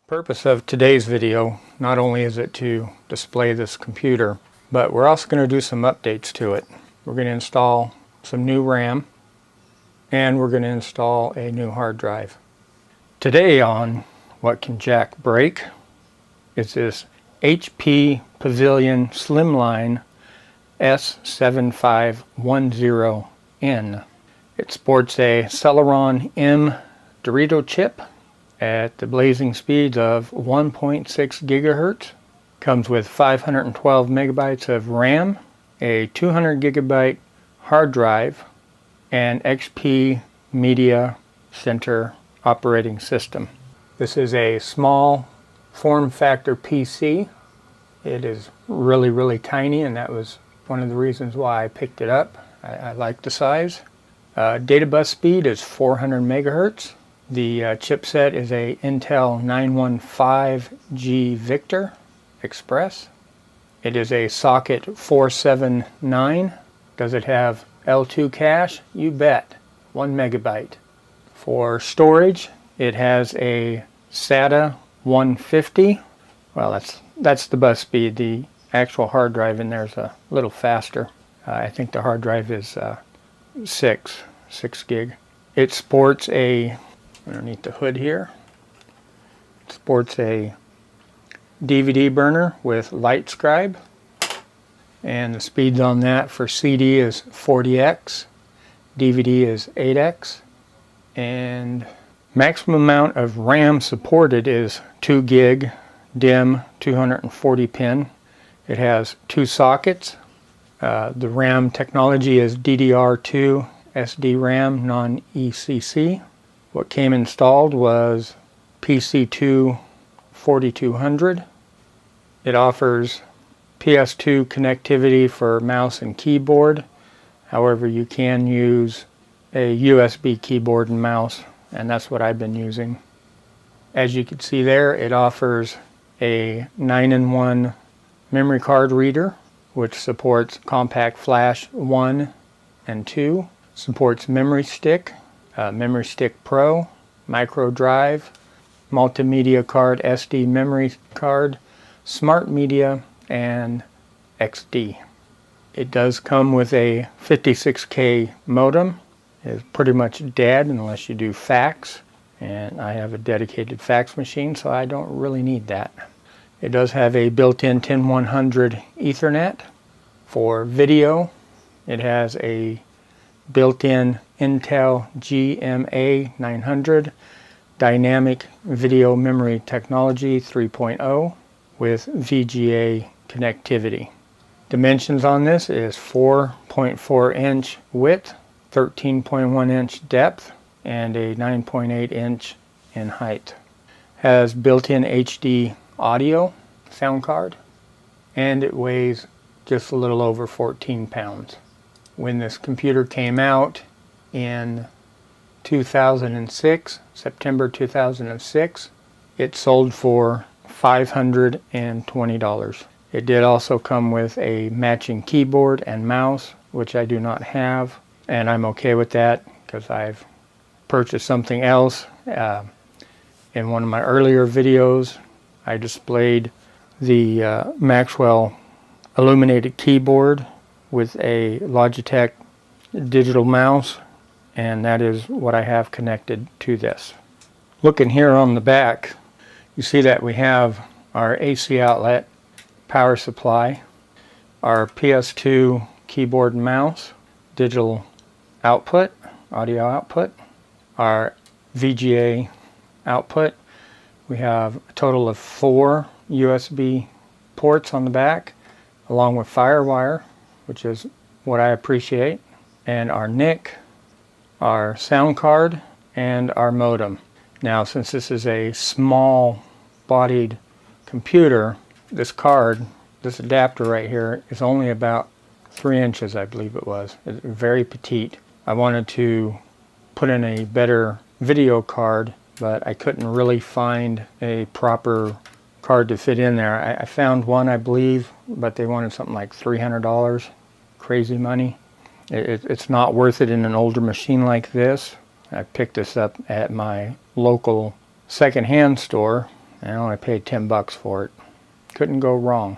Purpose of today's video, not only is it to display this computer, but we're also going to do some updates to it. We're going to install some new RAM and we're going to install a new hard drive. Today on What Can Jack Break is this HP Pavilion Slimline s7510n. It sports a Celeron M Dorito chip at the blazing speeds of 1.6 gigahertz. Comes with 512 megabytes of RAM, a 200 gigabyte hard drive, and XP Media Center operating system. This is a small form factor PC. It is really tiny, and that was one of the reasons why I picked it up. I like the size. Data bus speed is 400 megahertz. The chipset is a Intel 915G Victor Express. It is a socket 479. Does it have L2 cache? You bet. 1 megabyte. For storage, it has a SATA 150. Well, that's the bus speed. The actual hard drive in there is a little faster. I think the hard drive is 6 gig. It sports a, underneath the hood here, it sports a DVD burner with LightScribe, and the speeds on that for CD is 40x, DVD is 8x, and maximum amount of RAM supported is 2 gig DIMM 240 pin. It has 2 sockets. The RAM technology is DDR2 SDRAM non-ECC. What came installed was PC2 4200. It offers PS2 connectivity for mouse and keyboard. However, you can use a USB keyboard and mouse, and that's what I've been using. As you can see there, it offers a 9-in-1 memory card reader, which supports Compact Flash 1 and 2. Supports Memory Stick, Memory Stick Pro, Micro Drive, Multimedia Card, SD Memory Card, Smart Media, and XD. It does come with a 56K modem. It's pretty much dead unless you do fax, and I have a dedicated fax machine, so I don't really need that. It does have a built-in 10100 Ethernet. For video, it has a built-in Intel GMA 900 Dynamic Video Memory Technology 3.0 with VGA connectivity. Dimensions on this is 4.4 inch width, 13.1 inch depth, and a 9.8 inch in height. Has built-in HD audio sound card, and it weighs just a little over 14 pounds. When this computer came out in 2006, September 2006, it sold for $520. It did also come with a matching keyboard and mouse, which I do not have, and I'm okay with that because I've purchased something else. In one of my earlier videos, I displayed the Maxwell illuminated keyboard with a Logitech digital mouse, and that is what I have connected to this. Looking here on the back, you see that we have our AC outlet, power supply, our PS2 keyboard and mouse, digital output, audio output, our VGA output. We have a total of 4 USB ports on the back, along with FireWire, which is what I appreciate, and our NIC, our sound card, and our modem. Now, since this is a small bodied computer, this card, this adapter right here, is only about 3 inches, I believe it was. It's very petite. I wanted to put in a better video card, but I couldn't really find a proper card to fit in there. I found one, I believe, but they wanted something like $300. Crazy money. It's not worth it in an older machine like this. I picked this up at my local secondhand store, and I only paid $10 for it. Couldn't go wrong.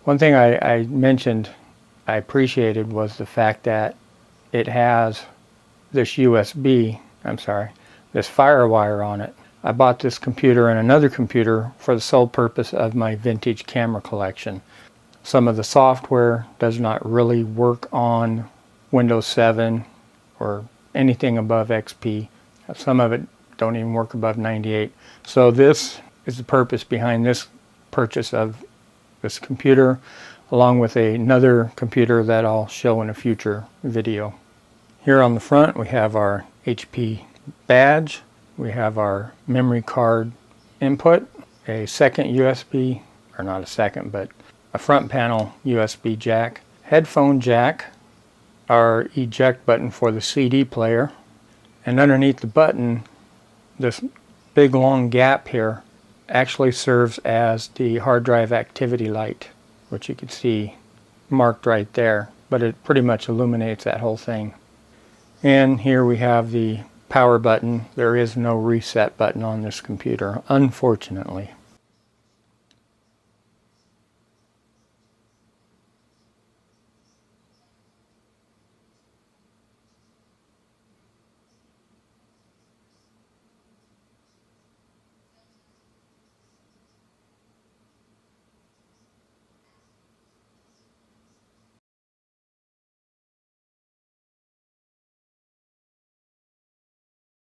One thing I mentioned I appreciated was the fact that it has this this FireWire on it. I bought this computer and another computer for the sole purpose of my vintage camera collection. Some of the software does not really work on Windows 7 or anything above XP. Some of it don't even work above 98. So this is the purpose behind this purchase of this computer, along with another computer that I'll show in a future video. Here on the front we have our HP badge, we have our memory card input, a second USB, or not a second, but a front panel USB jack, headphone jack, our eject button for the CD player, and underneath the button, this big long gap here actually serves as the hard drive activity light, which you can see marked right there, but it pretty much illuminates that whole thing. And here we have the power button. There is no reset button on this computer, unfortunately.